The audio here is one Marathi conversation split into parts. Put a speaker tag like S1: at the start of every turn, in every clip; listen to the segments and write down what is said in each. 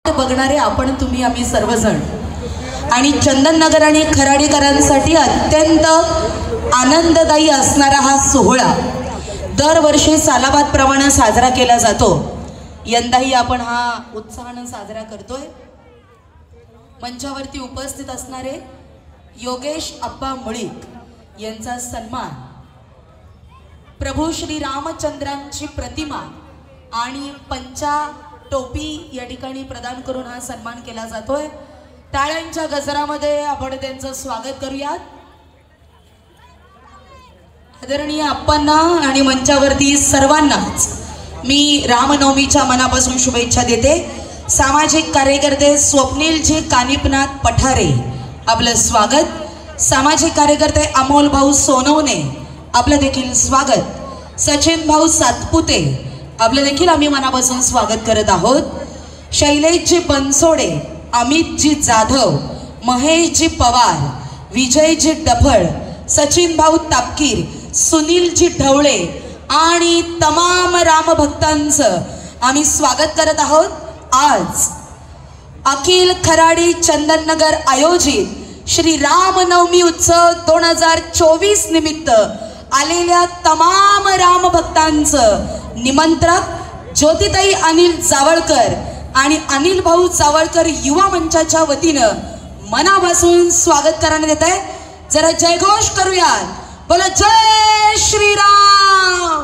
S1: बघणारे आपण तुम्ही आम्ही सर्वजण आणि चंदननगर आणि खराडीकरांसाठी अत्यंत आनंददायी असणारा हा सोहळा दरवर्षी सालाबादप्रमाणे साजरा केला जातो। यंदाही आपण हा उत्साहाने साजरा करतोय। मंचावरती उपस्थित असणारे योगेश अप्पा मुळीक यांचा सन्मान, प्रभू श्री रामचंद्रांची प्रतिमा आणि पंचा टोपी या ठिकाणी प्रदान करून हा सन्मान केला जातोय। टाळ्यांच्या गजरामध्ये आपण त्यांचं स्वागत करूयात। आदरणीय अप्पांना आणि मंचावरती सर्वांनाच मी रामनवमीच्या मनापासून शुभेच्छा देते। सामाजिक कार्यकर्ते स्वप्नीलजी कानिपनाथ पठारे आपलं स्वागत। सामाजिक कार्यकर्ते अमोल भाऊ सोनवणे आपलं देखील स्वागत। सचिन भाऊ सातपुते आपलं देखील आम्ही मनापासून स्वागत करत आहोत। शैलेशजी बनसोडे, अमितजी जाधव, महेशजी पवार, विजयजी डफळ, सचिन भाऊ तापकीर, सुनीलजी ढवळे आणि तमाम रामभक्तांचं आम्ही स्वागत करत आहोत। आज अखिल खराडी चंदननगर आयोजित श्री रामनवमी उत्सव 2024 निमित्त आलेल्या तमाम रामभक्तांचं निमंत्रक ज्योतिताई अनिल जावळकर आणि अनिल भाऊ जावळकर युवा मंचाच्या वतीनं मनापासून स्वागत करण्यात येत आहे। जरा जयघोष करूयात, बोला जय श्रीराम।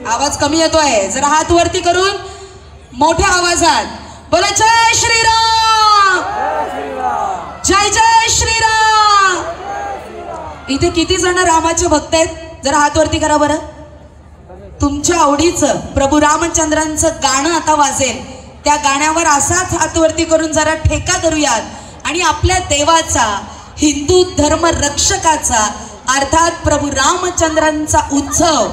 S1: आवाज कमी येतोय, जरा हात वरती करून मोठ्या आवाजात बोला जय श्रीराम, जय जय श्रीराम। इथे किती जण रामाचे भक्त आहेत? जरा हात वरती करा बरं। तुमच्या आवडीचं प्रभू रामचंद्रांचं गाणं आता वाजेल, त्या गाण्यावर असाच हात वरती करून जरा ठेका धरूयात आणि आपल्या देवाचा, हिंदू धर्म रक्षकाचा अर्थात प्रभू रामचंद्रांचा उत्सव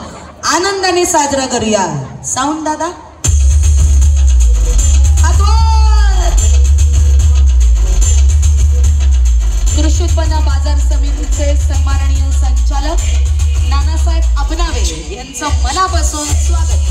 S1: आनंदाने साजरा करूया। साऊंड दादा, कृषी उत्पन्न बाजार समितीचे सन्माननीय संचालक नानासाहेब अबनावे यांचं मनापासून स्वागत।